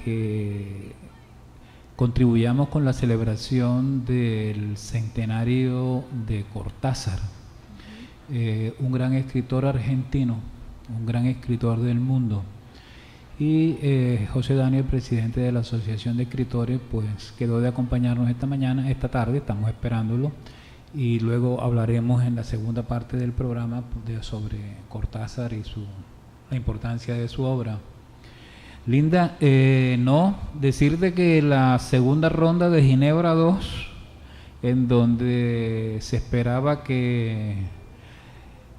que contribuyamos con la celebración del centenario de Cortázar, un gran escritor argentino, un gran escritor del mundo. Y José Daniel, presidente de la Asociación de Escritores, pues quedó de acompañarnos esta tarde, estamos esperándolo, y luego hablaremos en la segunda parte del programa sobre Cortázar y la importancia de su obra. Linda, no, decirte que la segunda ronda de Ginebra 2, en donde se esperaba que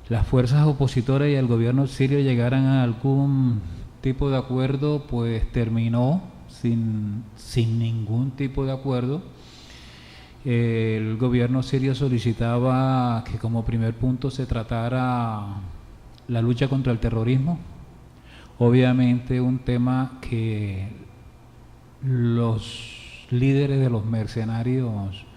las fuerzas opositoras y el gobierno sirio llegaran a algún tipo de acuerdo, pues terminó sin ningún tipo de acuerdo. El gobierno sirio solicitaba que como primer punto se tratara la lucha contra el terrorismo. Obviamente un tema que los líderes de los mercenarios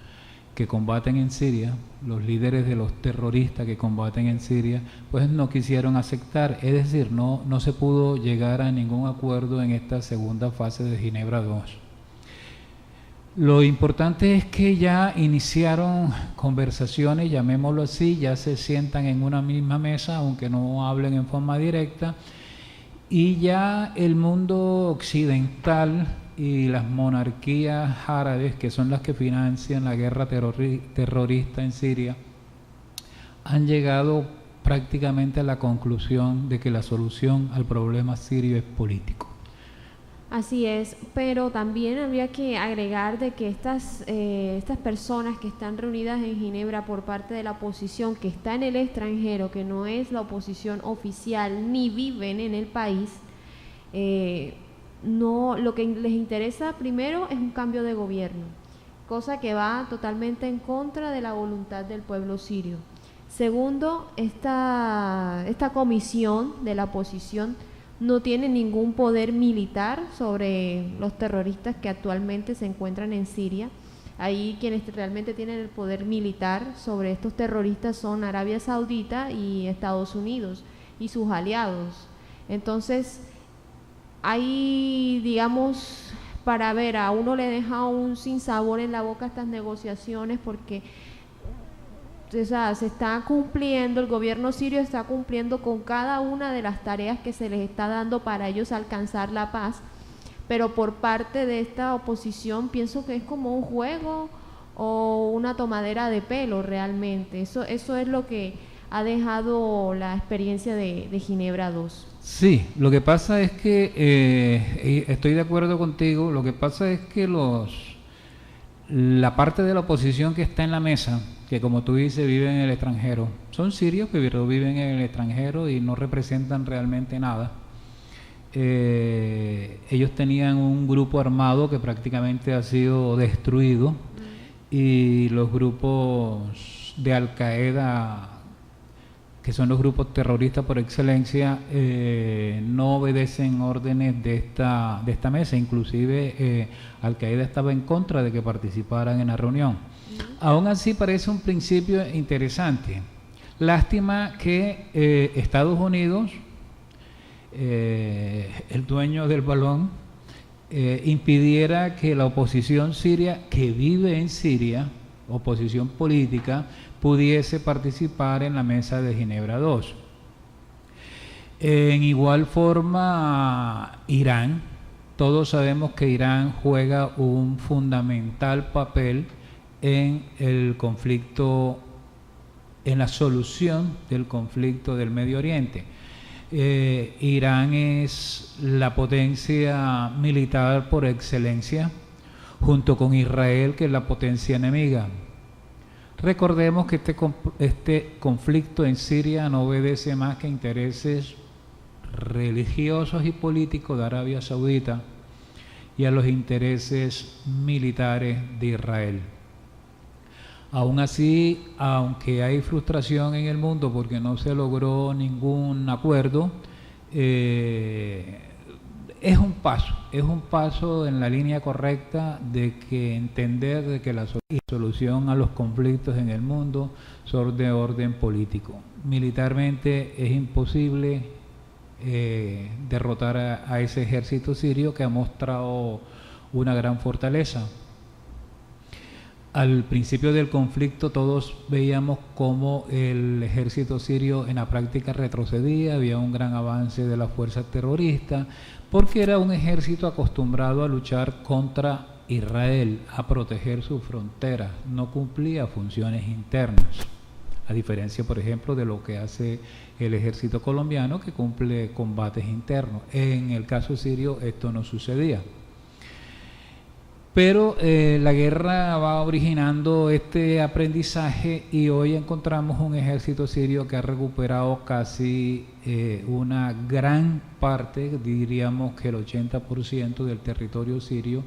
que combaten en Siria, los líderes de los terroristas que combaten en Siria, pues no quisieron aceptar. Es decir, no se pudo llegar a ningún acuerdo en esta segunda fase de Ginebra 2. Lo importante es que ya iniciaron conversaciones, llamémoslo así, ya se sientan en una misma mesa, aunque no hablen en forma directa, y ya el mundo occidental y las monarquías árabes, que son las que financian la guerra terrorista en Siria, han llegado prácticamente a la conclusión de que la solución al problema sirio es político. Así es, pero también habría que agregar de que estas personas que están reunidas en Ginebra por parte de la oposición, que está en el extranjero, que no es la oposición oficial ni viven en el país, lo que les interesa primero es un cambio de gobierno, cosa que va totalmente en contra de la voluntad del pueblo sirio. Segundo, esta comisión de la oposición no tiene ningún poder militar sobre los terroristas que actualmente se encuentran en Siria. Ahí quienes realmente tienen el poder militar sobre estos terroristas son Arabia Saudita y Estados Unidos y sus aliados. Entonces, ahí, digamos, para ver, a uno le deja un sinsabor en la boca estas negociaciones porque se está cumpliendo, el gobierno sirio está cumpliendo con cada una de las tareas que se les está dando para ellos alcanzar la paz, pero por parte de esta oposición pienso que es como un juego o una tomadera de pelo realmente. Eso es lo que ha dejado la experiencia de Ginebra 2. Sí, lo que pasa es que, estoy de acuerdo contigo, lo que pasa es que la parte de la oposición que está en la mesa, que como tú dices viven en el extranjero, son sirios que viven en el extranjero y no representan realmente nada. Ellos tenían un grupo armado que prácticamente ha sido destruido y los grupos de Al-Qaeda, que son los grupos terroristas por excelencia, no obedecen órdenes de esta mesa. Inclusive Al-Qaeda estaba en contra de que participaran en la reunión. Aún así parece un principio interesante. Lástima que Estados Unidos, el dueño del balón, impidiera que la oposición siria que vive en Siria, oposición política, pudiese participar en la mesa de Ginebra 2. En igual forma, Irán, todos sabemos que Irán juega un fundamental papel en el conflicto, en la solución del conflicto del Medio Oriente. Irán es la potencia militar por excelencia, junto con Israel, que es la potencia enemiga. Recordemos que este conflicto en Siria no obedece más que intereses religiosos y políticos de Arabia Saudita y a los intereses militares de Israel. Aún así, aunque hay frustración en el mundo porque no se logró ningún acuerdo, es un paso en la línea correcta de que entender de que la solución a los conflictos en el mundo son de orden político. Militarmente es imposible derrotar a ese ejército sirio que ha mostrado una gran fortaleza. Al principio del conflicto todos veíamos cómo el ejército sirio en la práctica retrocedía, había un gran avance de las fuerzas terroristas, porque era un ejército acostumbrado a luchar contra Israel, a proteger sus fronteras, no cumplía funciones internas, a diferencia, por ejemplo, de lo que hace el ejército colombiano, que cumple combates internos. En el caso sirio esto no sucedía. Pero la guerra va originando este aprendizaje y hoy encontramos un ejército sirio que ha recuperado casi una gran parte, diríamos que el 80% del territorio sirio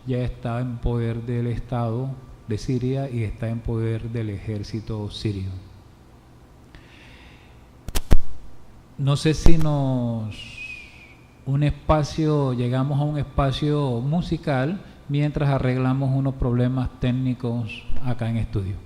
ya está en poder del Estado de Siria y está en poder del ejército sirio. No sé si llegamos a un espacio musical mientras arreglamos unos problemas técnicos acá en estudio.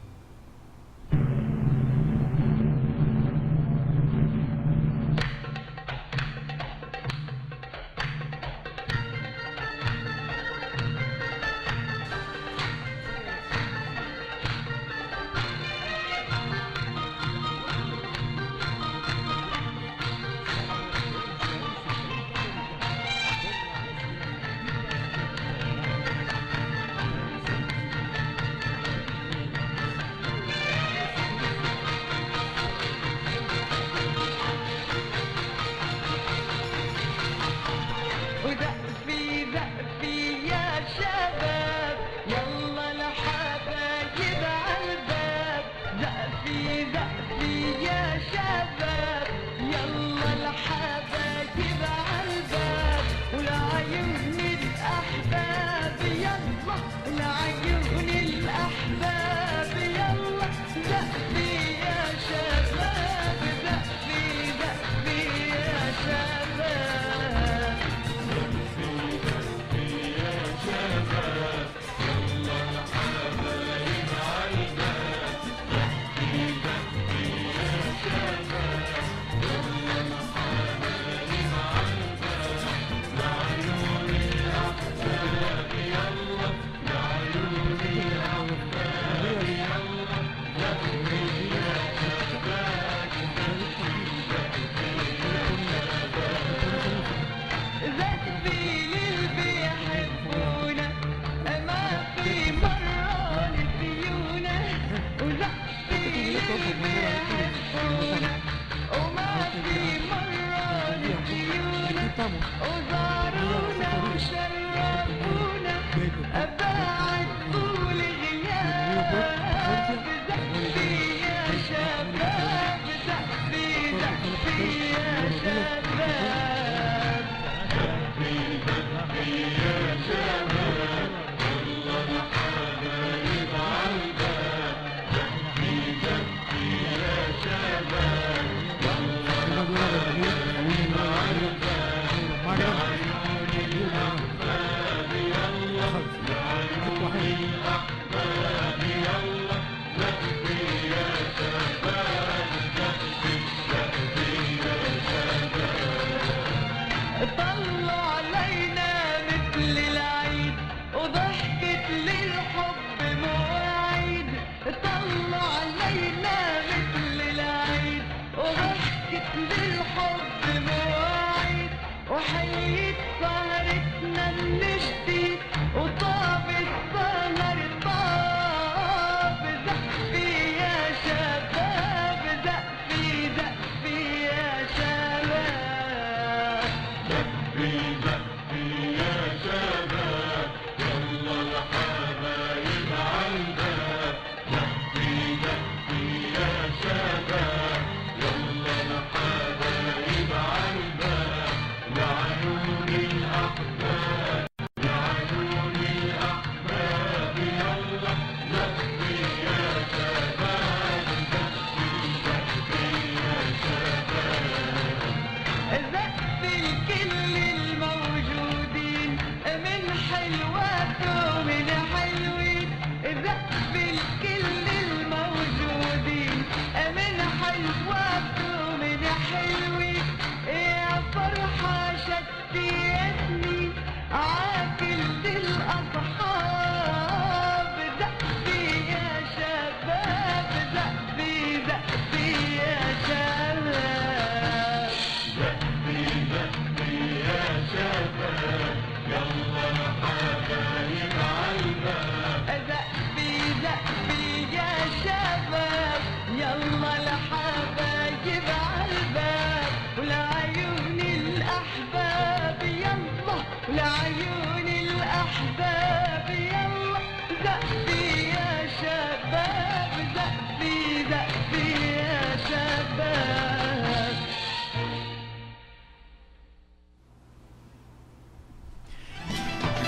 عيون الأحباب يلا زقفي يا شباب زقفي زقفي يا شباب.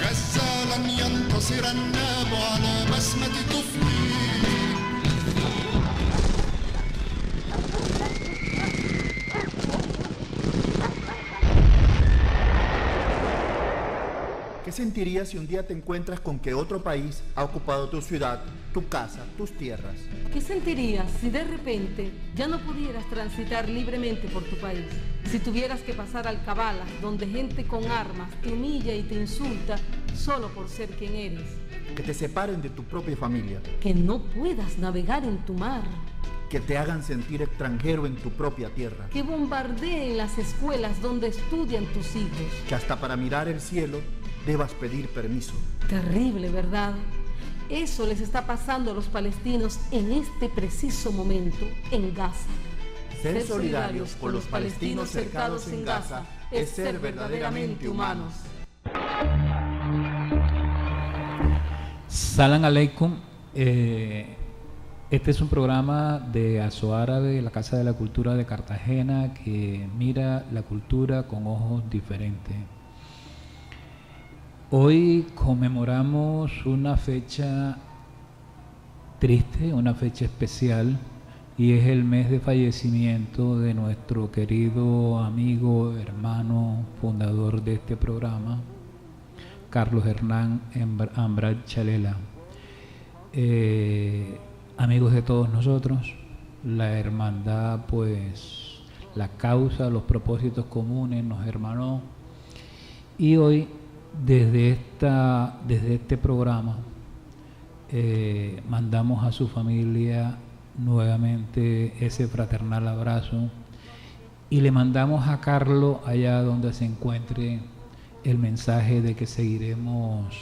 غزة لن ينتصر الناب على بسمة طفلي. ¿Qué sentirías si un día te encuentras con que otro país ha ocupado tu ciudad, tu casa, tus tierras? ¿Qué sentirías si de repente ya no pudieras transitar libremente por tu país? Si tuvieras que pasar alcabalas donde gente con armas te humilla y te insulta solo por ser quien eres. Que te separen de tu propia familia. Que no puedas navegar en tu mar. Que te hagan sentir extranjero en tu propia tierra. Que bombardeen las escuelas donde estudian tus hijos. Que hasta para mirar el cielo debas pedir permiso. Terrible, ¿verdad? Eso les está pasando a los palestinos en este preciso momento en Gaza. Ser solidarios con los palestinos cercados en Gaza es ser verdaderamente humanos. Salam Aleikum. Este es un programa de Azoárabe, la Casa de la Cultura de Cartagena, que mira la cultura con ojos diferentes. Hoy conmemoramos una fecha triste, una fecha especial, y es el mes de fallecimiento de nuestro querido amigo, hermano, fundador de este programa, Carlos Hernán Ambrat Chalela. Amigos de todos nosotros, la hermandad, pues la causa, los propósitos comunes nos hermanó, y hoy desde este programa mandamos a su familia nuevamente ese fraternal abrazo, y le mandamos a Carlos, allá donde se encuentre, el mensaje de que seguiremos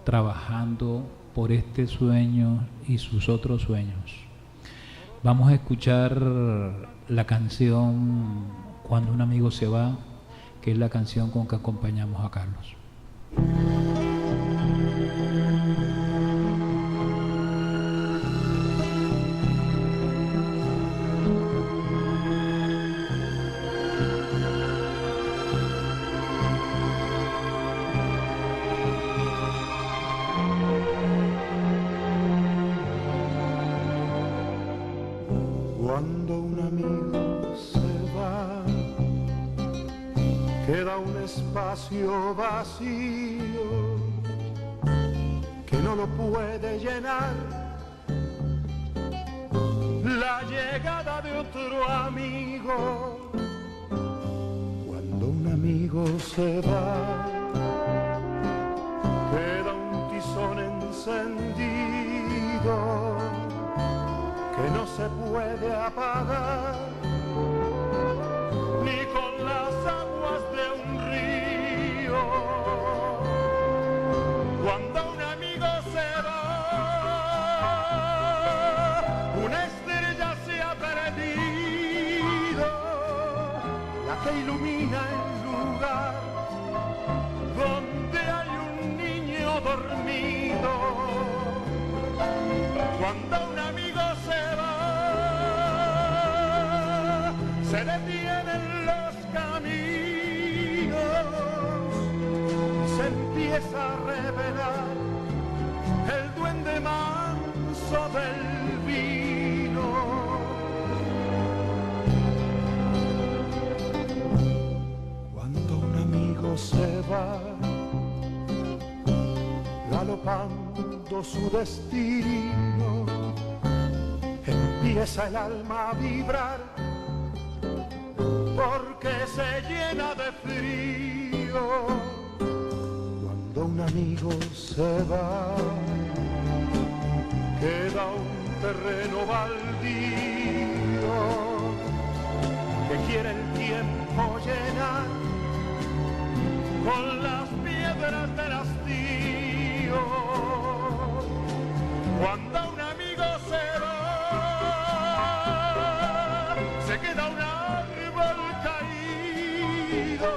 trabajando por este sueño y sus otros sueños. Vamos a escuchar la canción Cuando un amigo se va, que es la canción con que acompañamos a Carlos. Cuando un amigo se va, queda un espacio vacío que no lo puede llenar la llegada de otro amigo. Cuando un amigo se va, queda un tizón encendido que no se puede apagar ni con las aguas de un río. Cuando un amigo se va, una estrella se ha perdido, la que ilumina el lugar donde hay un niño dormido. Cuando un amigo se va, se detienen los caminos y se empieza a revelar el duende manso del vino. Cuando un amigo se va, galopando su destino, empieza el alma a vibrar porque se llena de frío. Cuando un amigo se va, queda un terreno baldío que quiere el tiempo llenar con las piedras del hastío. Cuando un amigo se va, se queda un árbol caído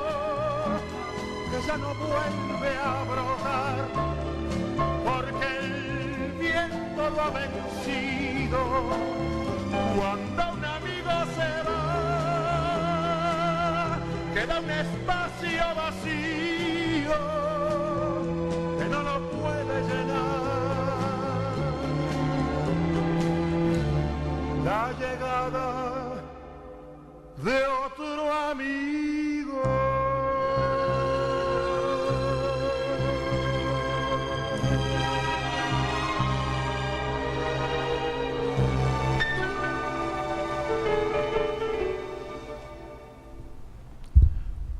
que ya no vuelve a Cuando un amigo se va, queda un espacio vacío que no lo puede llenar. La llegada de otro amigo.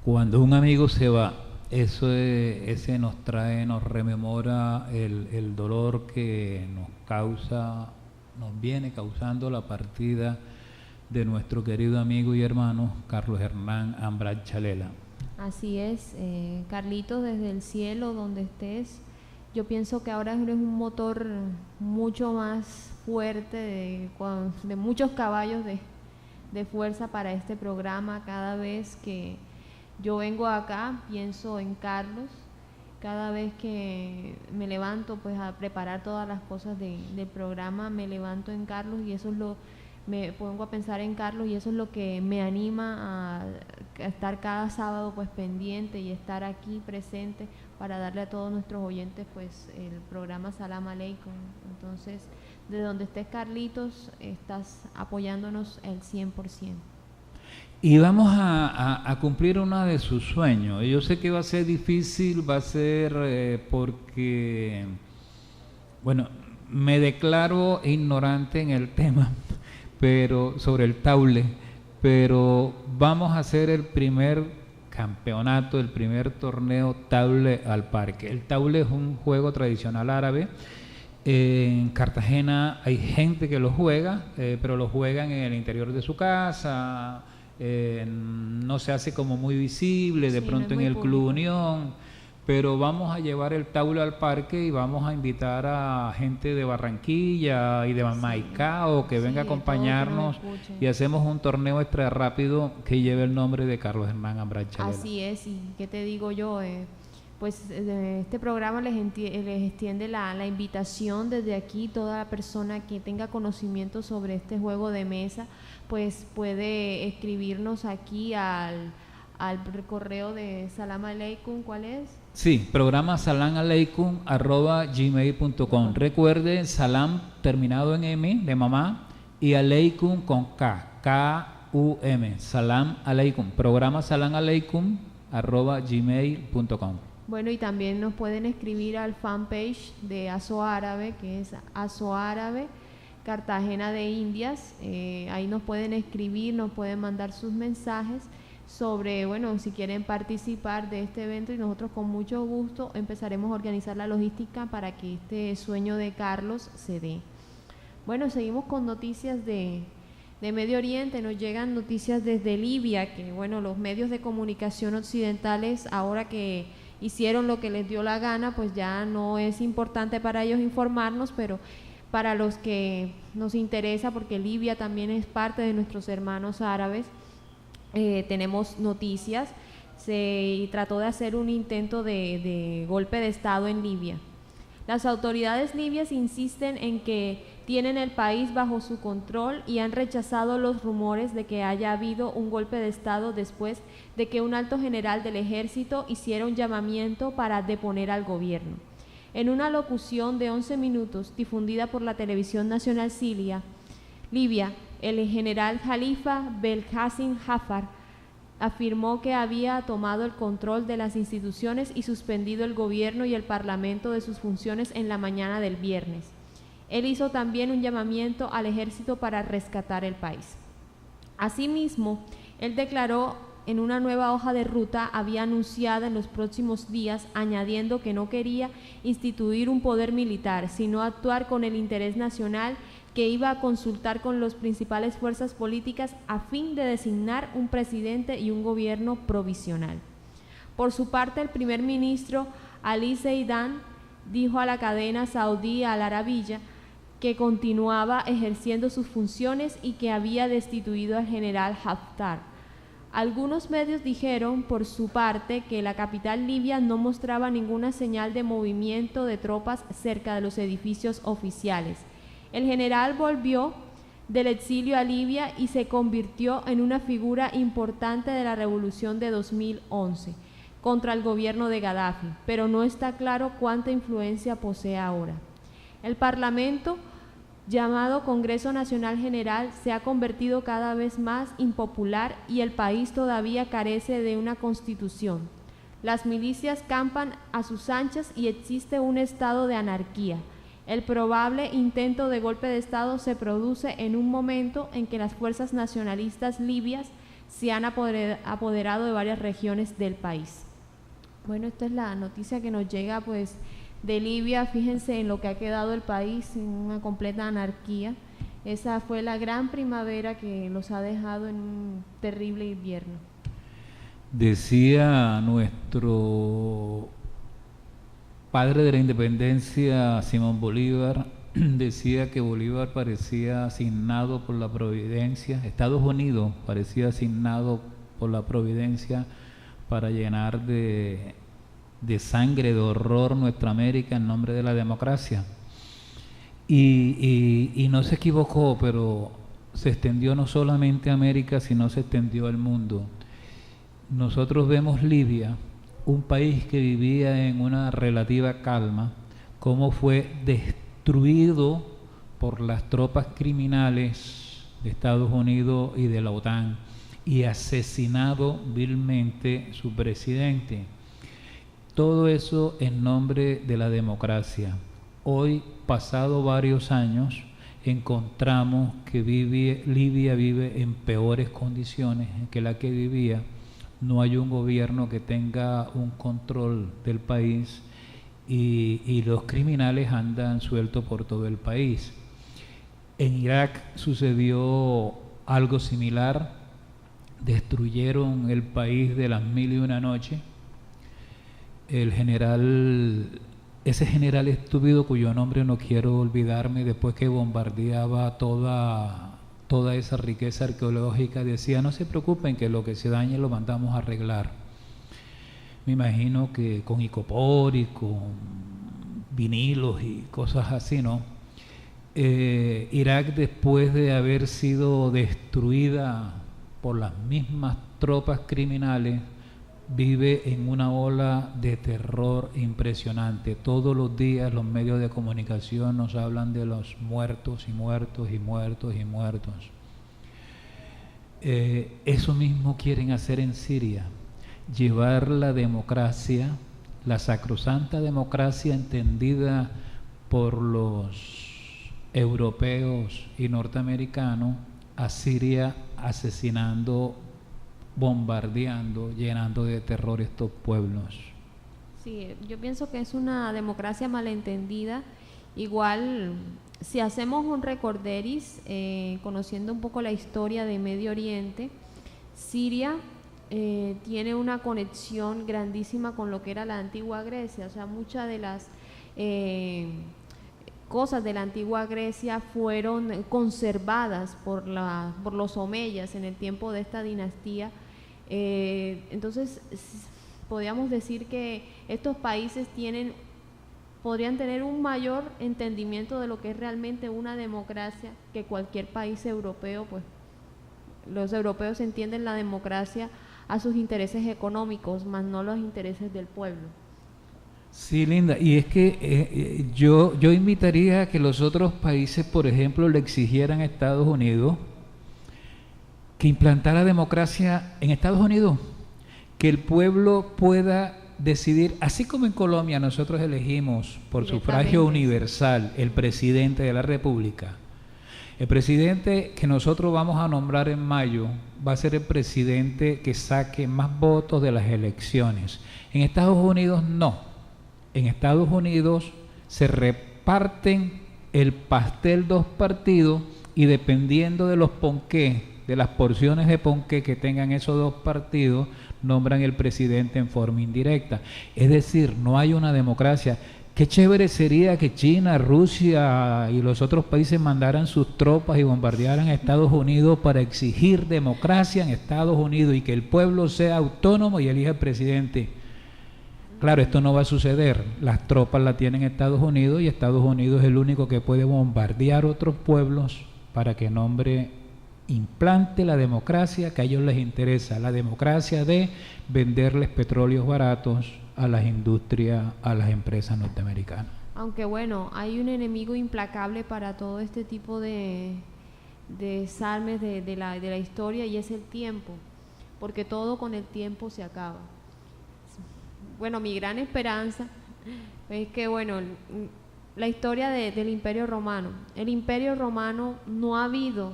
Cuando un amigo se va, ese nos rememora el dolor que nos viene causando la partida de nuestro querido amigo y hermano Carlos Hernán Ambrat Chalela. Así es, Carlitos, desde el cielo, donde estés, yo pienso que ahora eres un motor mucho más fuerte, de muchos caballos de fuerza para este programa. Cada vez que yo vengo acá, pienso en Carlos. Cada vez que me levanto pues a preparar todas las cosas del programa, me levanto en Carlos y me pongo a pensar en Carlos y eso es lo que me anima a estar cada sábado pues pendiente y estar aquí presente para darle a todos nuestros oyentes pues el programa Salam Aleikum. Entonces, de donde estés, Carlitos, estás apoyándonos el 100%. Y vamos a cumplir uno de sus sueños. Yo sé que va a ser difícil, va a ser porque, bueno, me declaro ignorante en el tema, pero sobre el taule, pero vamos a hacer el primer campeonato, el primer torneo taule al parque. El taule es un juego tradicional árabe. En Cartagena hay gente que lo juega, pero lo juegan en el interior de su casa. No se hace como muy visible, de pronto en el Club Unión, pero vamos a llevar el taule al parque y vamos a invitar a gente de Barranquilla y de Maicao que venga a acompañarnos y hacemos un torneo extra rápido que lleve el nombre de Carlos Hernán Ambrat Chalela. Así es, y qué te digo yo, este programa les extiende la invitación desde aquí. Toda persona que tenga conocimiento sobre este juego de mesa pues puede escribirnos aquí al correo de Salam Aleikum. ¿Cuál es? Sí, programa salamalaikum@gmail.com. Recuerde, salam terminado en M de mamá y aleikum con K-U-M. Salam Aleikum. Programa salamalaikum@gmail.com. Bueno, y también nos pueden escribir al fanpage de Aso Árabe, que es Aso Árabe Cartagena de Indias. Ahí nos pueden escribir, nos pueden mandar sus mensajes sobre, bueno, si quieren participar de este evento, y nosotros con mucho gusto empezaremos a organizar la logística para que este sueño de Carlos se dé. Bueno, seguimos con noticias de Medio Oriente. Nos llegan noticias desde Libia, que bueno, los medios de comunicación occidentales, ahora que hicieron lo que les dio la gana, pues ya no es importante para ellos informarnos, pero para los que nos interesa, porque Libia también es parte de nuestros hermanos árabes, tenemos noticias. Se trató de hacer un intento de golpe de Estado en Libia. Las autoridades libias insisten en que tienen el país bajo su control y han rechazado los rumores de que haya habido un golpe de Estado después de que un alto general del ejército hiciera un llamamiento para deponer al gobierno. En una locución de 11 minutos difundida por la televisión nacional Libia, el general Khalifa Belkacem Haftar afirmó que había tomado el control de las instituciones y suspendido el gobierno y el parlamento de sus funciones en la mañana del viernes. Él hizo también un llamamiento al ejército para rescatar el país. Asimismo, él declaró en una nueva hoja de ruta había anunciado en los próximos días, añadiendo que no quería instituir un poder militar, sino actuar con el interés nacional, que iba a consultar con las principales fuerzas políticas a fin de designar un presidente y un gobierno provisional. Por su parte, el primer ministro Ali Zeidan dijo a la cadena saudí Al Arabiya que continuaba ejerciendo sus funciones y que había destituido al general Haftar. Algunos medios dijeron, por su parte, que la capital libia no mostraba ninguna señal de movimiento de tropas cerca de los edificios oficiales. El general volvió del exilio a Libia y se convirtió en una figura importante de la revolución de 2011 contra el gobierno de Gaddafi, pero no está claro cuánta influencia posee ahora. El Parlamento, llamado Congreso Nacional General, se ha convertido cada vez más impopular y el país todavía carece de una constitución. Las milicias campan a sus anchas y existe un estado de anarquía. El probable intento de golpe de Estado se produce en un momento en que las fuerzas nacionalistas libias se han apoderado de varias regiones del país. Bueno, esta es la noticia que nos llega pues de Libia. Fíjense en lo que ha quedado el país, en una completa anarquía. Esa fue la gran primavera que los ha dejado en un terrible invierno. Decía nuestro padre de la independencia, Simón Bolívar, decía que Bolívar parecía asignado por la providencia, Estados Unidos parecía asignado por la providencia para llenar de sangre, de horror nuestra América en nombre de la democracia. Y no se equivocó, pero se extendió no solamente a América, sino se extendió al mundo. Nosotros vemos Libia, un país que vivía en una relativa calma, cómo fue destruido por las tropas criminales de Estados Unidos y de la OTAN y asesinado vilmente su presidente. Todo eso en nombre de la democracia. Hoy, pasado varios años, encontramos que Libia vive en peores condiciones que la que vivía. No hay un gobierno que tenga un control del país y los criminales andan sueltos por todo el país. En Irak sucedió algo similar, destruyeron el país de las 1001 noches. Ese general estúpido cuyo nombre no quiero olvidarme, después que bombardeaba toda esa riqueza arqueológica, decía: no se preocupen, que lo que se dañe lo mandamos a arreglar. Me imagino que con icopor y con vinilos y cosas así, ¿no? Irak, después de haber sido destruida por las mismas tropas criminales, vive en una ola de terror impresionante. Todos los días los medios de comunicación nos hablan de los muertos y muertos y muertos y muertos. Eso mismo quieren hacer en Siria, llevar la democracia, la sacrosanta democracia entendida por los europeos y norteamericanos, a Siria, asesinando, bombardeando, llenando de terror estos pueblos. Sí, yo pienso que es una democracia malentendida. Igual, si hacemos un recorderis, conociendo un poco la historia de Medio Oriente, Siria tiene una conexión grandísima con lo que era la antigua Grecia. O sea, muchas de las cosas de la antigua Grecia fueron conservadas por los omeyas en el tiempo de esta dinastía. Entonces, podríamos decir que estos países podrían tener un mayor entendimiento de lo que es realmente una democracia que cualquier país europeo. Pues los europeos entienden la democracia a sus intereses económicos, más no los intereses del pueblo. Sí, Linda, y es que yo invitaría a que los otros países, por ejemplo, le exigieran a Estados Unidos que implantara democracia en Estados Unidos, que el pueblo pueda decidir, así como en Colombia nosotros elegimos por sufragio universal el presidente de la República. El presidente que nosotros vamos a nombrar en mayo va a ser el presidente que saque más votos de las elecciones. En Estados Unidos no. En Estados Unidos se reparten el pastel dos partidos y dependiendo de los ponqués, de las porciones de ponqué que tengan esos dos partidos, nombran el presidente en forma indirecta. Es decir, no hay una democracia. Qué chévere sería que China, Rusia y los otros países mandaran sus tropas y bombardearan a Estados Unidos para exigir democracia en Estados Unidos y que el pueblo sea autónomo y elija el presidente. Claro, esto no va a suceder. Las tropas las tienen Estados Unidos y Estados Unidos es el único que puede bombardear otros pueblos para que el hombre implante la democracia que a ellos les interesa, la democracia de venderles petróleos baratos a las industrias, a las empresas norteamericanas. Aunque bueno, hay un enemigo implacable para todo este tipo de desarmes de la historia, y es el tiempo, porque todo con el tiempo se acaba. Bueno, mi gran esperanza es que, bueno, la historia del Imperio Romano. El Imperio Romano no ha habido,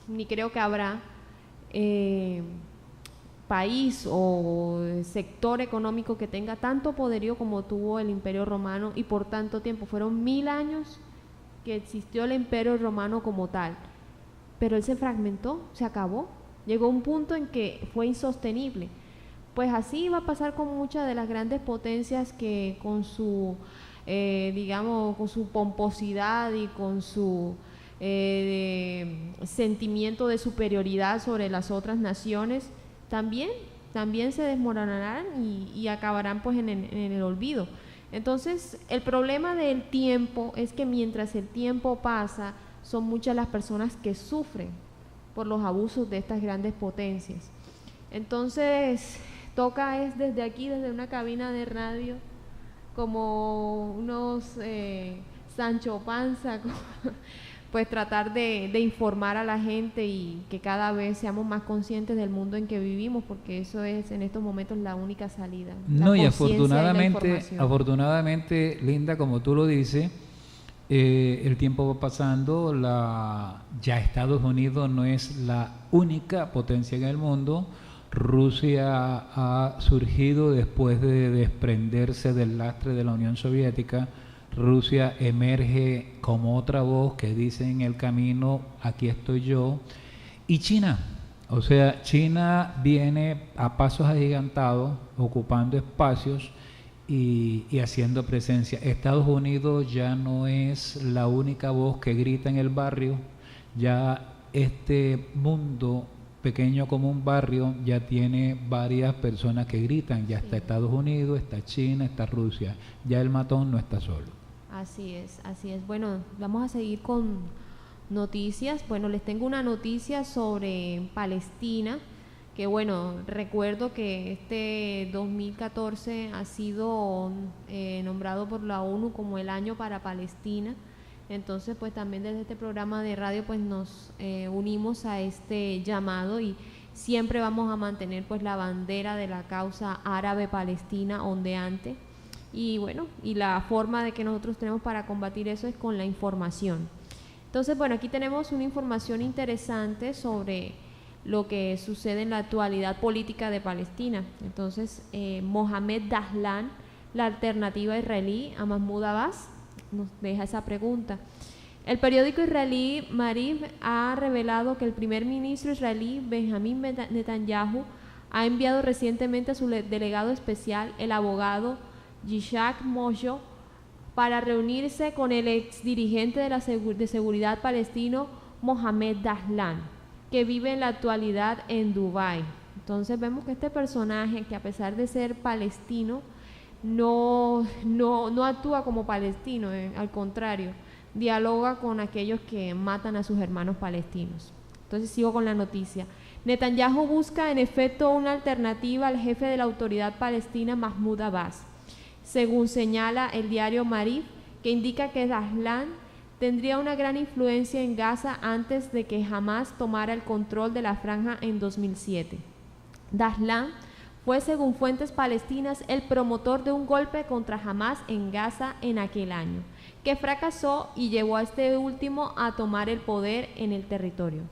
ni creo que habrá, país o sector económico que tenga tanto poderío como tuvo el Imperio Romano, y por tanto tiempo. Fueron 1000 años que existió el Imperio Romano como tal, pero él se fragmentó, se acabó, llegó un punto en que fue insostenible. Pues así va a pasar con muchas de las grandes potencias que con su digamos, con su pomposidad y con su sentimiento de superioridad sobre las otras naciones, también se desmoronarán y acabarán pues en el olvido. Entonces, el problema del tiempo es que mientras el tiempo pasa, son muchas las personas que sufren por los abusos de estas grandes potencias. Entonces, toca es desde aquí, desde una cabina de radio, como unos Sancho Panza, pues tratar de informar a la gente y que cada vez seamos más conscientes del mundo en que vivimos, porque eso es en estos momentos la única salida. No, y afortunadamente, Linda, como tú lo dices, el tiempo va pasando, ya Estados Unidos no es la única potencia en el mundo. Rusia ha surgido después de desprenderse del lastre de la Unión Soviética. Rusia emerge como otra voz que dice en el camino, aquí estoy yo. Y China, o sea, China viene a pasos agigantados, ocupando espacios y haciendo presencia. Estados Unidos ya no es la única voz que grita en el barrio, ya este mundo pequeño como un barrio ya tiene varias personas que gritan, ya está Estados Unidos, está China, está Rusia, ya el matón no está solo. Así es. Bueno, vamos a seguir con noticias. Bueno, les tengo una noticia sobre Palestina, que bueno, recuerdo que este 2014 ha sido nombrado por la ONU como el año para Palestina. Entonces, pues también desde este programa de radio pues nos unimos a este llamado, y siempre vamos a mantener pues la bandera de la causa árabe-palestina ondeante. Y bueno, y la forma de que nosotros tenemos para combatir eso es con la información. Entonces, bueno, aquí tenemos una información interesante sobre lo que sucede en la actualidad política de Palestina. Entonces, Mohamed Dahlan, la alternativa israelí a Mahmoud Abbas, nos deja esa pregunta. El periódico israelí Maariv ha revelado que el primer ministro israelí Benjamin Netanyahu ha enviado recientemente a su delegado especial, el abogado Yishak Moshe, para reunirse con el exdirigente de seguridad palestino Mohamed Dahlan, que vive en la actualidad en Dubái. Entonces vemos que este personaje, que a pesar de ser palestino, no actúa como palestino, al contrario, dialoga con aquellos que matan a sus hermanos palestinos. Entonces sigo con la noticia. Netanyahu busca en efecto una alternativa al jefe de la autoridad palestina Mahmoud Abbas, según señala el diario Maariv, que indica que Dahlan tendría una gran influencia en Gaza antes de que Hamas tomara el control de la franja en 2007. Dahlan fue, según fuentes palestinas, el promotor de un golpe contra Hamas en Gaza en aquel año, que fracasó y llevó a este último a tomar el poder en el territorio.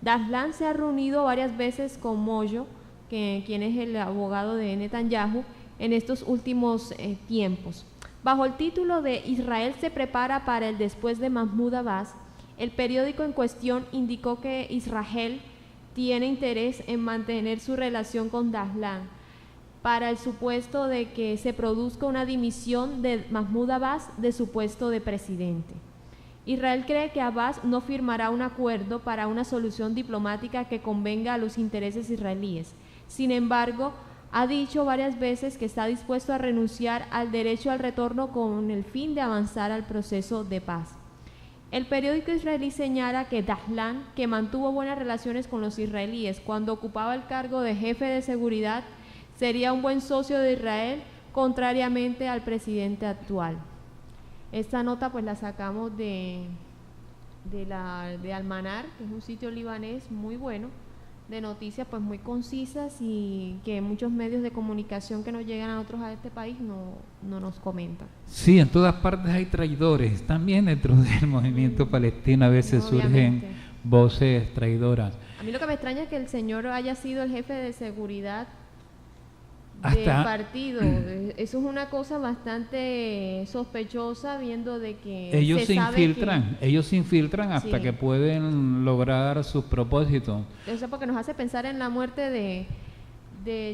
Dahlan se ha reunido varias veces con Moshe, quien es el abogado de Netanyahu, en estos últimos tiempos. Bajo el título de Israel se prepara para el después de Mahmoud Abbas, el periódico en cuestión indicó que Israel tiene interés en mantener su relación con Dahlan para el supuesto de que se produzca una dimisión de Mahmoud Abbas de su puesto de presidente. Israel cree que Abbas no firmará un acuerdo para una solución diplomática que convenga a los intereses israelíes. Sin embargo, ha dicho varias veces que está dispuesto a renunciar al derecho al retorno con el fin de avanzar al proceso de paz. El periódico israelí señala que Dahlan, que mantuvo buenas relaciones con los israelíes cuando ocupaba el cargo de jefe de seguridad, sería un buen socio de Israel, contrariamente al presidente actual. Esta nota pues la sacamos de Al-Manar, que es un sitio libanés muy bueno, de noticias pues muy concisas y que muchos medios de comunicación que nos llegan a este país no nos comentan. Sí, en todas partes hay traidores, también dentro del movimiento palestino a veces Obviamente. surgen voces traidoras. A mí lo que me extraña es que el señor haya sido el jefe de seguridad del Hasta- partido. Eso es una cosa bastante sospechosa, viendo de que Ellos se sabe infiltran hasta Sí. que pueden lograr sus propósitos. eso porque nos hace pensar en la muerte de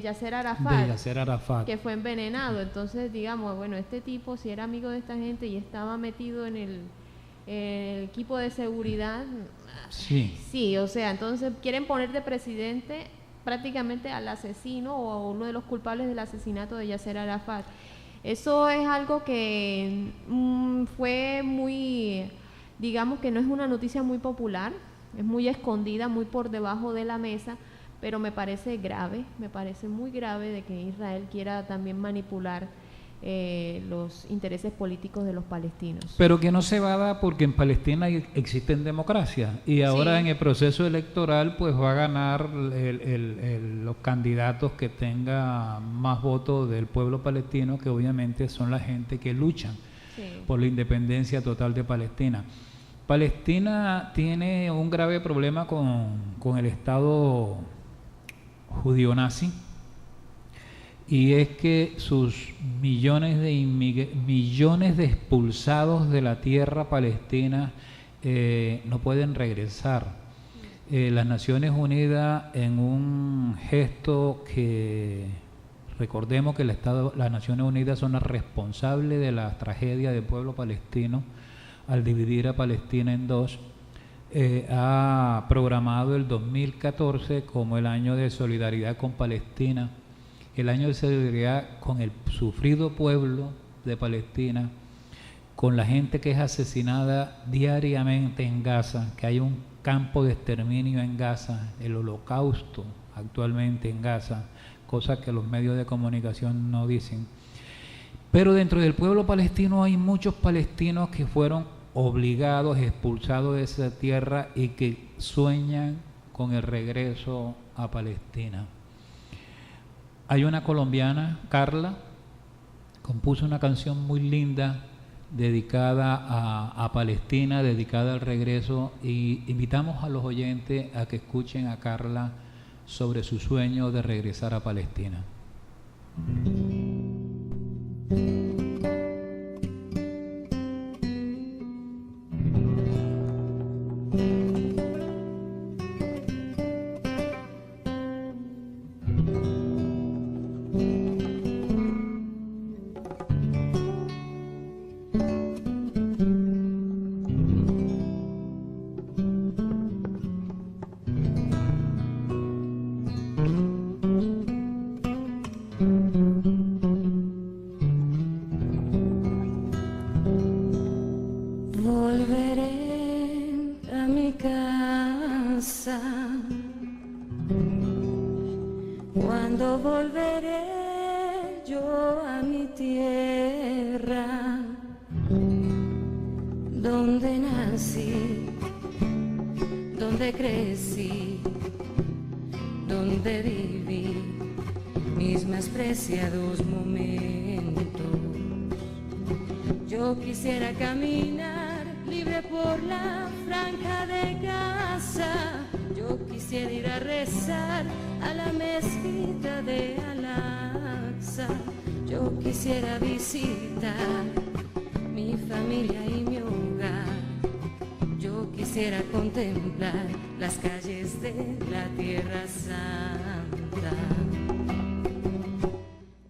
Yasser De Arafat, Yasser Arafat. que fue envenenado. Entonces, digamos, bueno, este tipo, si era amigo de esta gente y estaba metido en el equipo de seguridad, Sí. sí, o sea, entonces quieren poner de presidente prácticamente al asesino o a uno de los culpables del asesinato de Yasser Arafat. Eso es algo que fue muy, digamos que no es una noticia muy popular, es muy escondida, muy por debajo de la mesa, pero me parece grave, me parece muy grave de que Israel quiera también manipular los intereses políticos de los palestinos. Pero que no se va a dar porque en Palestina existen democracias y ahora Sí. en el proceso electoral pues va a ganar los candidatos que tengan más votos del pueblo palestino, que obviamente son la gente que luchan Sí. por la independencia total de Palestina. Palestina tiene un grave problema con el Estado judío nazi, y es que sus millones de expulsados de la tierra palestina no pueden regresar. Las Naciones Unidas, en un gesto que recordemos que las Naciones Unidas son las responsables de la tragedia del pueblo palestino al dividir a Palestina en dos, ha programado el 2014 como el año de solidaridad con Palestina, el año de solidaridad con el sufrido pueblo de Palestina, con la gente que es asesinada diariamente en Gaza, que hay un campo de exterminio en Gaza, el holocausto actualmente en Gaza, cosa que los medios de comunicación no dicen. Pero dentro del pueblo palestino hay muchos palestinos que fueron obligados, expulsados de esa tierra y que sueñan con el regreso a Palestina. Hay una colombiana, Carla, compuso una canción muy linda dedicada a Palestina, dedicada al regreso, y invitamos a los oyentes a que escuchen a Carla sobre su sueño de regresar a Palestina. Volveré a mi casa. Cuando volveré yo a mi tierra, donde nací, donde crecí, donde viví mis más preciados momentos. Yo quisiera caminar libre por la franja de Gaza. Yo quisiera ir a rezar a la mezquita de Al-Aqsa. Yo quisiera visitar mi familia y mi hogar. Yo quisiera contemplar las calles de la Tierra Santa.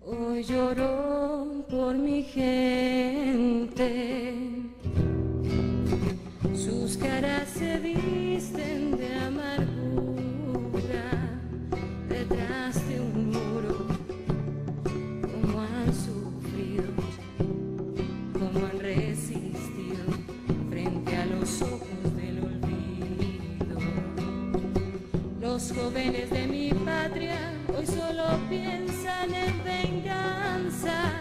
Hoy lloro por mi gente. Sus caras se visten de amargura detrás de un muro. Cómo han sufrido, cómo han resistido frente a los jóvenes de mi patria hoy solo piensan en venganza.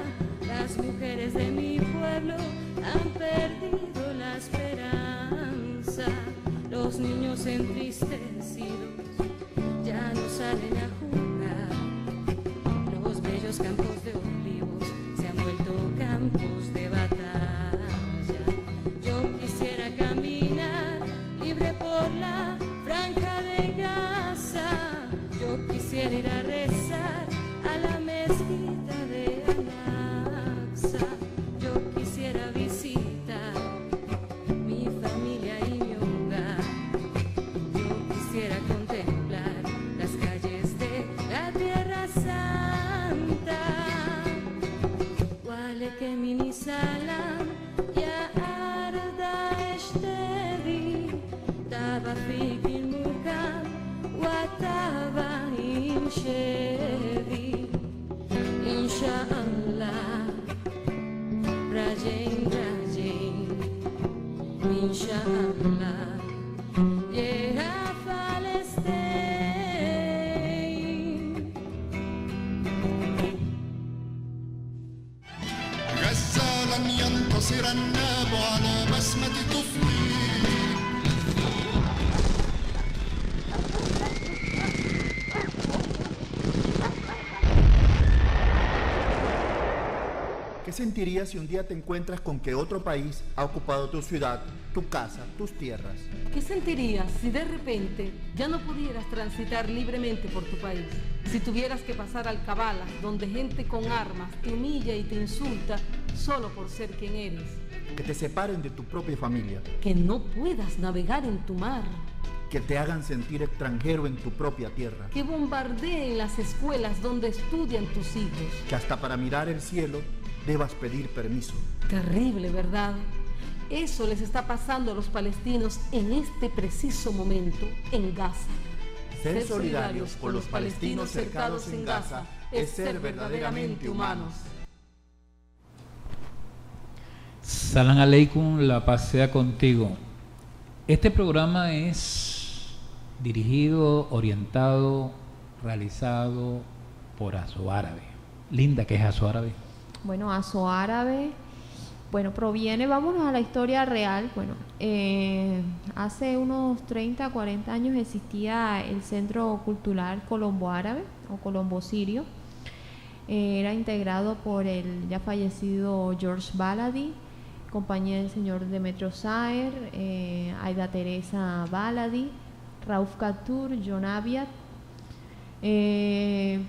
Las mujeres de mi pueblo han perdido la esperanza. Los niños entristecidos ya no salen a jugar. Los bellos campos de olivos se han vuelto campos de batalla. Yo quisiera caminar libre por la franja de Gaza. Yo quisiera ir a rezar a la mezquita de Al-Aqsa. Yo quisiera visitar mi familia y mi hogar. Yo quisiera contemplar las calles de la Tierra Santa. Wale que mini salam ya arda eshteri taba fi mukam wa taba imsheri inshallah rajain rajain inshallah yeah Palestine. غزة لن ينتصر الناب على بسمة طفلي. ¿Qué sentirías si un día te encuentras con que otro país ha ocupado tu ciudad, tu casa, tus tierras? ¿Qué sentirías si de repente ya no pudieras transitar libremente por tu país? Si tuvieras que pasar alcabalas donde gente con armas te humilla y te insulta solo por ser quien eres. Que te separen de tu propia familia, Que no puedas navegar en tu mar. que te hagan sentir extranjero en tu propia tierra, Que bombardeen las escuelas donde estudian tus hijos. que hasta para mirar el cielo debas pedir permiso. Terrible, ¿verdad? Eso les está pasando a los palestinos en este preciso momento en Gaza. Ser solidarios con los palestinos cercados en Gaza es ser verdaderamente humanos. Salam aleikum, la paz sea contigo. Este programa es dirigido, orientado, realizado por Azoárabe. Linda, ¿qué es Azoárabe? Bueno, Azoárabe, bueno, proviene, vámonos a la historia real. Bueno, hace unos 30, 40 años existía el Centro Cultural Colombo Árabe o Colombo Sirio. Era integrado por el ya fallecido George Baladi, compañía del señor Demetrio Saer, Aida Teresa Baladi, Rauf Katur, John Abiad.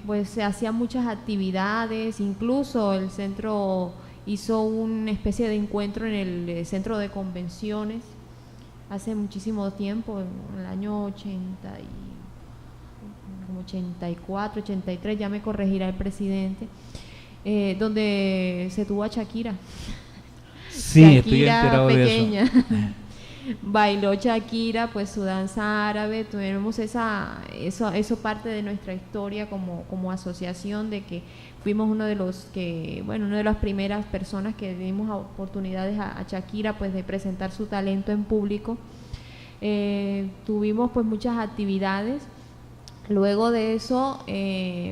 Pues se hacían muchas actividades, incluso el centro hizo una especie de encuentro en el centro de convenciones hace muchísimo tiempo, en el año 84, 83, ya me corregirá el presidente, donde se tuvo a Shakira. Sí, Shakira estoy enterado pequeña. de eso. Bailó Shakira, pues su danza árabe. Tenemos eso parte de nuestra historia como asociación, de que fuimos una de las primeras personas que dimos oportunidades a Shakira, pues de presentar su talento en público. Tuvimos pues muchas actividades. Luego de eso,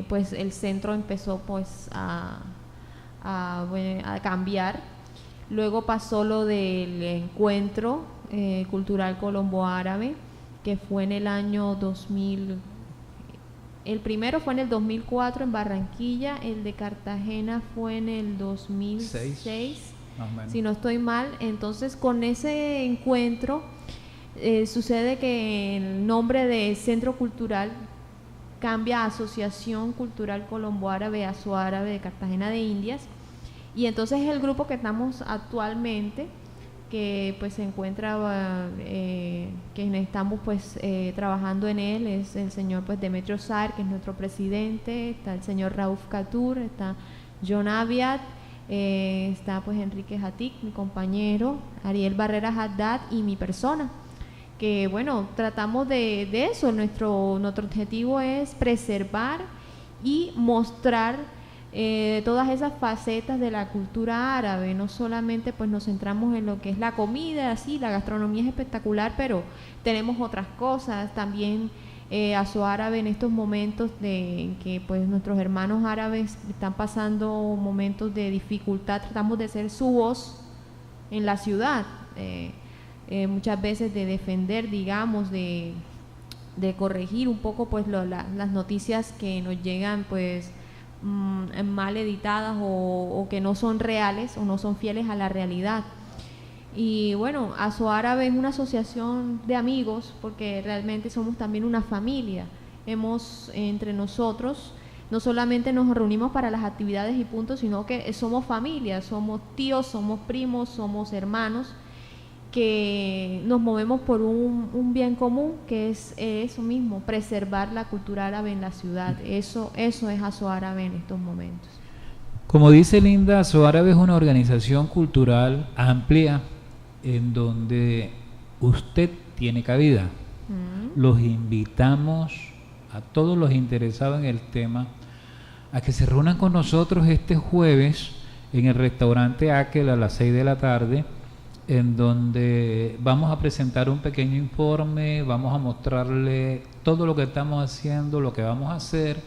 pues el centro empezó pues a cambiar. Luego pasó lo del encuentro cultural Colombo Árabe, que fue en el año 2000. El primero fue en el 2004 en Barranquilla, el de Cartagena fue en el 2006, más o menos. si no estoy mal. Entonces, con ese encuentro sucede que el nombre de Centro Cultural cambia a Asociación Cultural Colombo Árabe, Azoárabe de Cartagena de Indias, y entonces el grupo que estamos actualmente, que pues se encuentra, que estamos pues trabajando en él, es el señor pues Demetrio Saer, que es nuestro presidente, está el señor Rauf Katur, está John Abiad, está pues Enrique Hatik, mi compañero, Ariel Barrera Haddad y mi persona, que bueno, tratamos de eso. Nuestro objetivo es preservar y mostrar todas esas facetas de la cultura árabe. No solamente pues nos centramos en lo que es la comida, sí, la gastronomía es espectacular, pero tenemos otras cosas también. Aso Árabe en estos momentos en que pues nuestros hermanos árabes están pasando momentos de dificultad, tratamos de ser su voz en la ciudad, muchas veces de defender, digamos, de corregir un poco pues las noticias que nos llegan pues mal editadas o que no son reales o no son fieles a la realidad. Y bueno, Aso Árabe es una asociación de amigos porque realmente somos también una familia. Hemos entre nosotros, no solamente nos reunimos para las actividades y puntos, sino que somos familia, somos tíos, somos primos, somos hermanos, que nos movemos por un bien común, que es eso mismo, preservar la cultura árabe en la ciudad. Eso es Aso Árabe en estos momentos. Como dice Linda, Aso Árabe es una organización cultural amplia en donde usted tiene cabida. Los invitamos a todos los interesados en el tema a que se reúnan con nosotros este jueves en el restaurante Aquel a las 6 de la tarde, en donde vamos a presentar un pequeño informe, vamos a mostrarle todo lo que estamos haciendo, lo que vamos a hacer,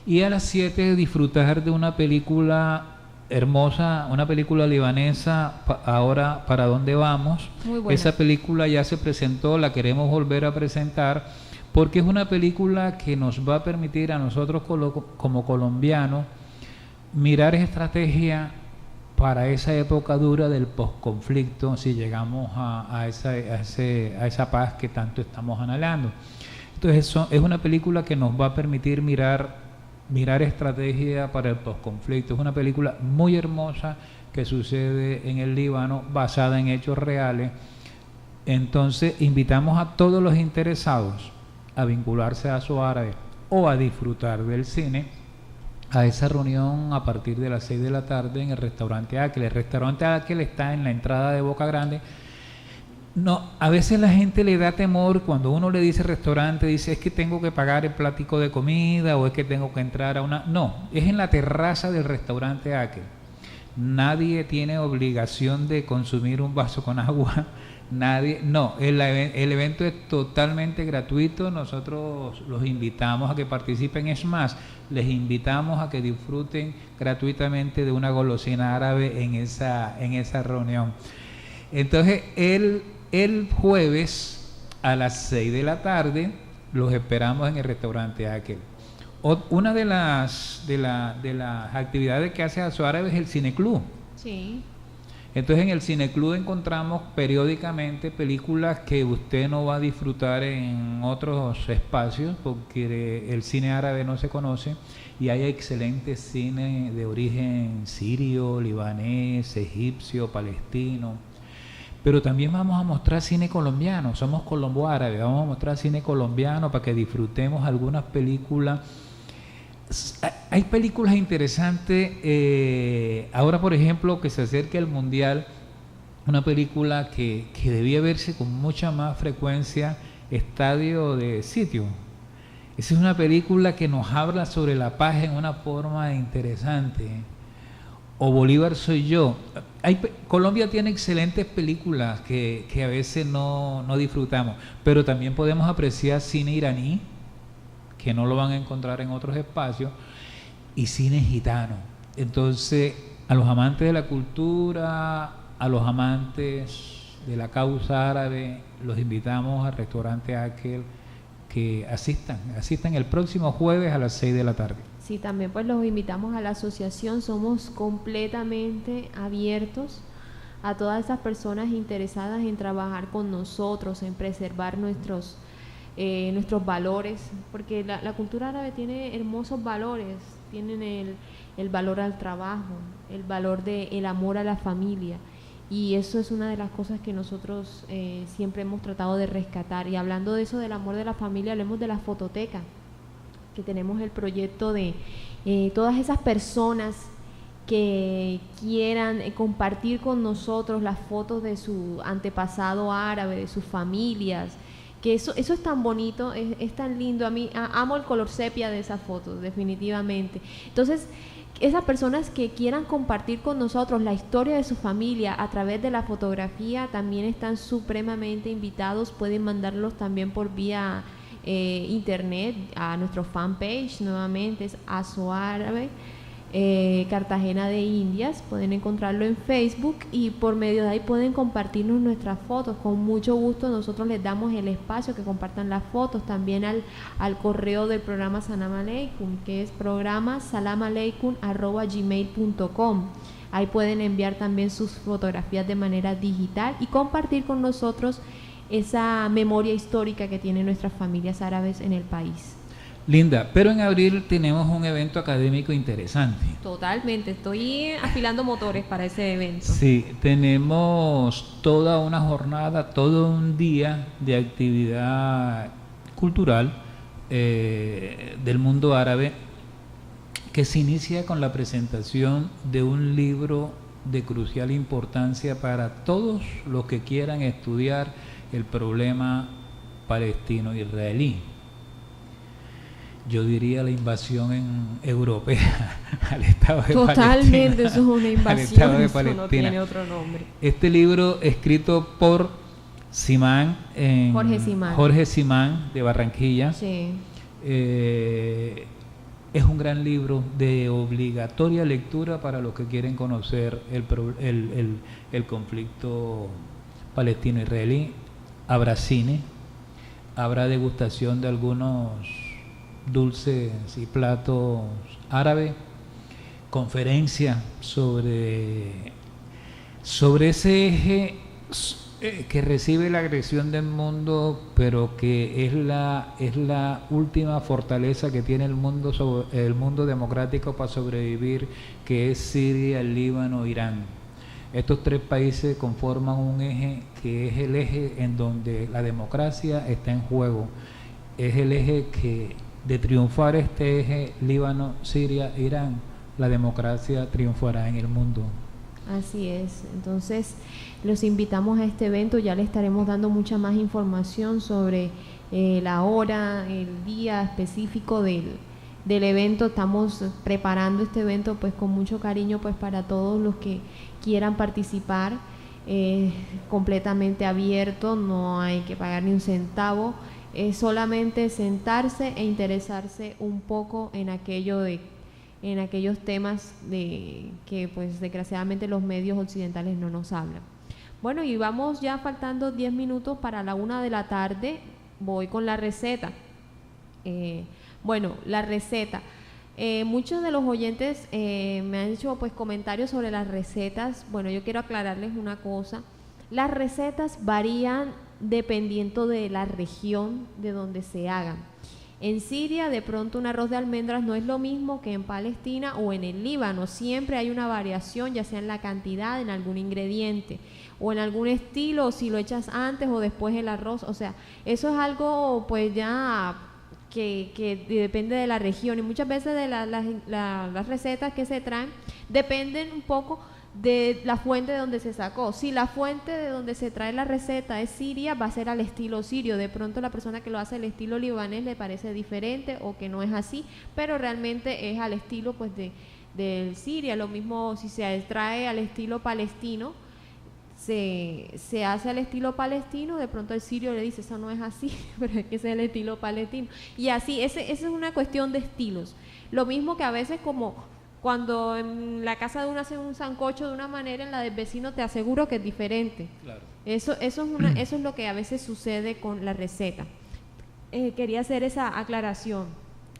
y a las 7 disfrutar de una película hermosa, una película libanesa, ahora ¿para dónde vamos? Muy buena. Esa película ya se presentó, la queremos volver a presentar, porque es una película que nos va a permitir a nosotros como colombianos mirar estrategia para esa época dura del posconflicto, si llegamos a esa paz que tanto estamos anhelando. Entonces eso es una película que nos va a permitir mirar estrategia para el posconflicto. Es una película muy hermosa que sucede en el Líbano, basada en hechos reales. Entonces invitamos a todos los interesados a vincularse a Aso Árabe o a disfrutar del cine a esa reunión a partir de las 6 de la tarde en el restaurante Aquel. El restaurante Aquel está en la entrada de Boca Grande. No, a veces la gente le da temor cuando uno le dice restaurante, dice es que tengo que pagar el platico de comida o es que tengo que entrar a una... No, es en la terraza del restaurante Aquel. Nadie tiene obligación de consumir un vaso con agua, nadie, no, el evento es totalmente gratuito. Nosotros los invitamos a que participen, es más, les invitamos a que disfruten gratuitamente de una golosina árabe en esa reunión. Entonces el jueves a las 6 de la tarde los esperamos en el restaurante Aquel. Una de las actividades que hace Aso Árabe es el cineclub. Sí. Entonces en el cineclub encontramos periódicamente películas que usted no va a disfrutar en otros espacios porque el cine árabe no se conoce, y hay excelentes cine de origen sirio, libanés, egipcio, palestino. Pero también vamos a mostrar cine colombiano, somos colombo árabe, vamos a mostrar cine colombiano para que disfrutemos algunas películas. Hay películas interesantes, ahora por ejemplo que se acerca el Mundial, una película que debía verse con mucha más frecuencia, Estadio de Sitio. Esa es una película que nos habla sobre la paz en una forma interesante. O Bolívar soy yo. Colombia tiene excelentes películas que a veces no disfrutamos, pero también podemos apreciar cine iraní, que no lo van a encontrar en otros espacios, y cine gitano. Entonces, a los amantes de la cultura, a los amantes de la causa árabe, los invitamos al restaurante Aquel que asistan el próximo jueves a las 6 de la tarde. Sí, también pues los invitamos a la asociación. Somos completamente abiertos a todas esas personas interesadas en trabajar con nosotros, en preservar nuestros valores, porque la cultura árabe tiene hermosos valores. Tienen el valor al trabajo, el valor del amor a la familia, y eso es una de las cosas que nosotros siempre hemos tratado de rescatar. Y hablando de eso, del amor de la familia, hablemos de la fototeca, que tenemos el proyecto de todas esas personas que quieran compartir con nosotros las fotos de su antepasado árabe, de sus familias, que eso es tan bonito, es tan lindo. A mí amo el color sepia de esas fotos, definitivamente. Entonces, esas personas que quieran compartir con nosotros la historia de su familia a través de la fotografía también están supremamente invitados. Pueden mandarlos también por vía internet, a nuestro fanpage, nuevamente es Azoárabe Cartagena de Indias. Pueden encontrarlo en Facebook y por medio de ahí pueden compartirnos nuestras fotos. Con mucho gusto nosotros les damos el espacio que compartan las fotos. También al correo del programa Salam Aleikum, que es programa salamaleikum@gmail.com. Ahí pueden enviar también sus fotografías de manera digital y compartir con nosotros esa memoria histórica que tienen nuestras familias árabes en el país. Linda, pero en abril tenemos un evento académico interesante. Totalmente, estoy afilando motores para ese evento. Sí, tenemos toda una jornada, todo un día de actividad cultural del mundo árabe, que se inicia con la presentación de un libro de crucial importancia para todos los que quieran estudiar el problema palestino-israelí. Yo diría la invasión europea al Estado de Palestina. Totalmente, eso es una invasión, de eso Palestina. no tiene otro nombre. Este libro, escrito por Jorge Simán de Barranquilla, sí. Es un gran libro de obligatoria lectura para los que quieren conocer el conflicto palestino-israelí. Habrá cine, habrá degustación de algunos dulces y platos árabes, conferencia sobre ese eje que recibe la agresión del mundo, pero que es la última fortaleza que tiene el mundo democrático para sobrevivir, que es Siria, Líbano, Irán. Estos tres países conforman un eje que es el eje en donde la democracia está en juego. Es el eje que, de triunfar este eje, Líbano, Siria, Irán, la democracia triunfará en el mundo. Así es. Entonces, los invitamos a este evento. Ya le estaremos dando mucha más información sobre la hora, el día específico del evento. Estamos preparando este evento pues con mucho cariño pues para todos los que quieran participar. Completamente abierto, no hay que pagar ni un centavo. Es solamente sentarse e interesarse un poco en aquellos temas de que pues desgraciadamente los medios occidentales no nos hablan. Bueno, y vamos ya faltando 10 minutos para la 1 de la tarde. Voy con la receta. Bueno, la receta. Muchos de los oyentes me han hecho pues comentarios sobre las recetas. Bueno, yo quiero aclararles una cosa. Las recetas varían dependiendo de la región de donde se hagan. En Siria, de pronto un arroz de almendras no es lo mismo que en Palestina o en el Líbano. Siempre hay una variación, ya sea en la cantidad, en algún ingrediente o en algún estilo, o si lo echas antes o después el arroz. O sea, eso es algo pues ya que depende de la región, y muchas veces de las recetas que se traen dependen un poco de la fuente de donde se sacó. Si la fuente de donde se trae la receta es Siria, va a ser al estilo sirio. De pronto la persona que lo hace al estilo libanés le parece diferente o que no es así, pero realmente es al estilo pues del Siria. Lo mismo si se trae al estilo palestino, se hace al estilo palestino. De pronto el sirio le dice, eso no es así, pero es que ese es el estilo palestino. Y así, esa es una cuestión de estilos. Lo mismo que a veces como cuando en la casa de uno hacen un sancocho de una manera, en la del vecino te aseguro que es diferente. Claro. Eso es lo que a veces sucede con la receta. Quería hacer esa aclaración.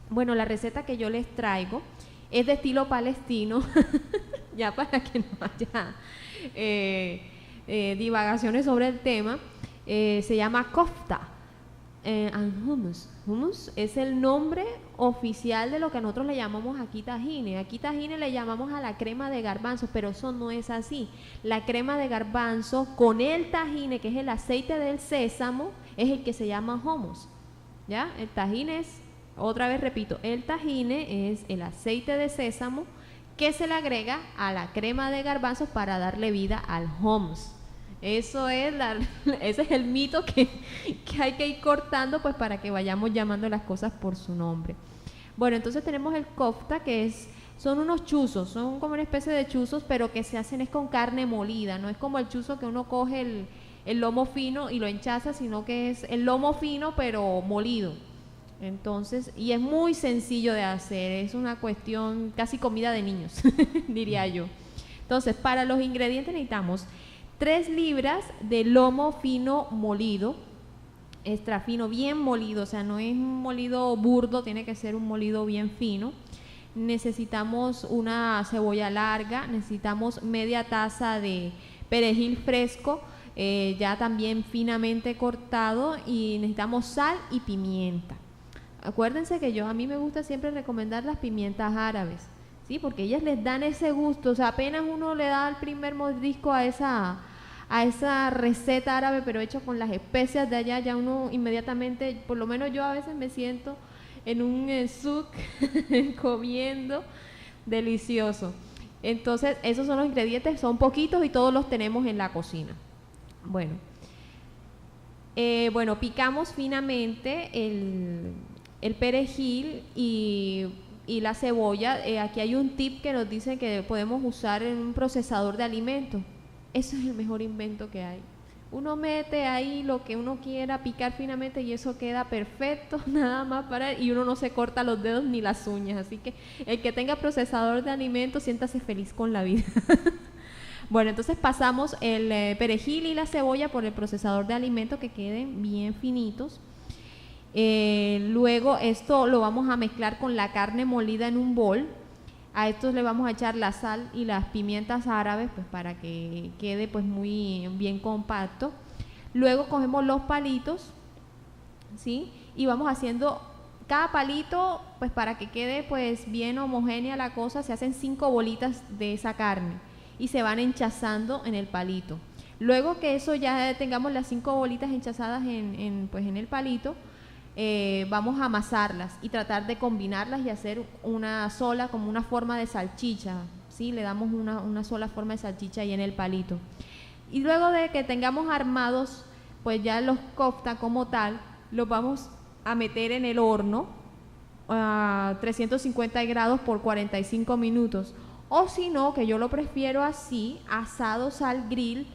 Bueno, la receta que yo les traigo es de estilo palestino, ya para que no haya divagaciones sobre el tema. Se llama kofta and hummus. Hummus es el nombre oficial de lo que nosotros le llamamos aquí tajine. Aquí tajine le llamamos a la crema de garbanzos, pero eso no es así. La crema de garbanzos con el tajine, que es el aceite del sésamo, es el que se llama hummus. ¿Ya? El tajine es, otra vez repito, el tajine es el aceite de sésamo que se le agrega a la crema de garbanzos para darle vida al hummus. Ese es el mito que hay que ir cortando pues para que vayamos llamando las cosas por su nombre. Bueno, entonces tenemos el kofta, que son unos chuzos, son como una especie de chuzos, pero que se hacen es con carne molida. No es como el chuzo que uno coge el lomo fino y lo enchaza, sino que es el lomo fino pero molido. Entonces, y es muy sencillo de hacer, es una cuestión casi comida de niños, diría yo. Entonces, para los ingredientes necesitamos 3 libras de lomo fino molido, extra fino, bien molido, o sea, no es un molido burdo, tiene que ser un molido bien fino. Necesitamos una cebolla larga, necesitamos media taza de perejil fresco, ya también finamente cortado, y necesitamos sal y pimienta. Acuérdense que a mí me gusta siempre recomendar las pimientas árabes, ¿sí? Porque ellas les dan ese gusto, o sea, apenas uno le da el primer mordisco a esa receta árabe, pero hecho con las especias de allá, ya uno inmediatamente, por lo menos yo a veces me siento en un souk comiendo delicioso. Entonces, esos son los ingredientes, son poquitos y todos los tenemos en la cocina. Bueno, picamos finamente el perejil y la cebolla. Aquí hay un tip que nos dice que podemos usar en un procesador de alimentos. Eso es el mejor invento que hay. Uno mete ahí lo que uno quiera picar finamente y eso queda perfecto, nada más y uno no se corta los dedos ni las uñas. Así que el que tenga procesador de alimentos, siéntase feliz con la vida. Bueno, entonces pasamos el perejil y la cebolla por el procesador de alimentos que queden bien finitos. Luego esto lo vamos a mezclar con la carne molida en un bol. A estos le vamos a echar la sal y las pimientas árabes, pues para que quede pues muy bien compacto. Luego cogemos los palitos, ¿sí? Y vamos haciendo cada palito, pues para que quede pues bien homogénea la cosa, se hacen 5 bolitas de esa carne y se van enchazando en el palito. Luego que eso ya tengamos las 5 bolitas enchazadas en el palito, vamos a amasarlas y tratar de combinarlas y hacer una sola, como una forma de salchicha, ¿sí? Le damos una sola forma de salchicha ahí en el palito. Y luego de que tengamos armados, pues ya los kofta como tal, los vamos a meter en el horno a 350 grados por 45 minutos. O si no, que yo lo prefiero así, asados al grill,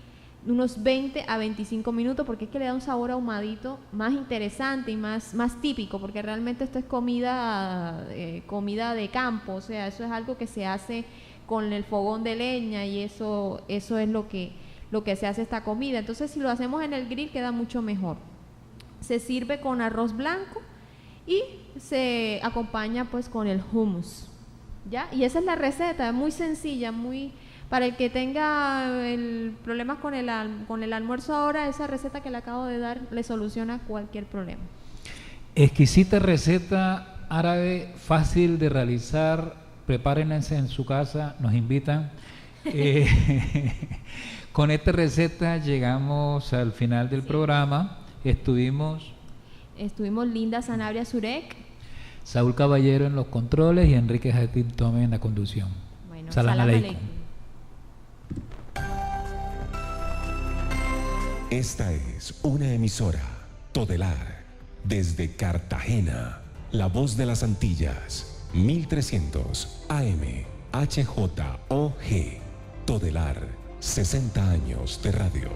unos 20 a 25 minutos, porque es que le da un sabor ahumadito más interesante y más típico, porque realmente esto es comida de campo, o sea, eso es algo que se hace con el fogón de leña y eso es lo que se hace esta comida. Entonces, si lo hacemos en el grill queda mucho mejor. Se sirve con arroz blanco y se acompaña pues con el hummus, ¿ya? Y esa es la receta, muy sencilla, para el que tenga problemas con el almuerzo ahora, esa receta que le acabo de dar le soluciona cualquier problema. Exquisita receta árabe, fácil de realizar, prepárenla en su casa, nos invitan. Con esta receta llegamos al final del programa. Estuvimos Linda Sanabria Zurek, Saúl Caballero en los controles y Enrique Jatín Tome en la conducción. Bueno, Salam aleikum. Esta es una emisora Todelar, desde Cartagena, la voz de las Antillas, 1300 AM, HJOG, Todelar, 60 años de radio.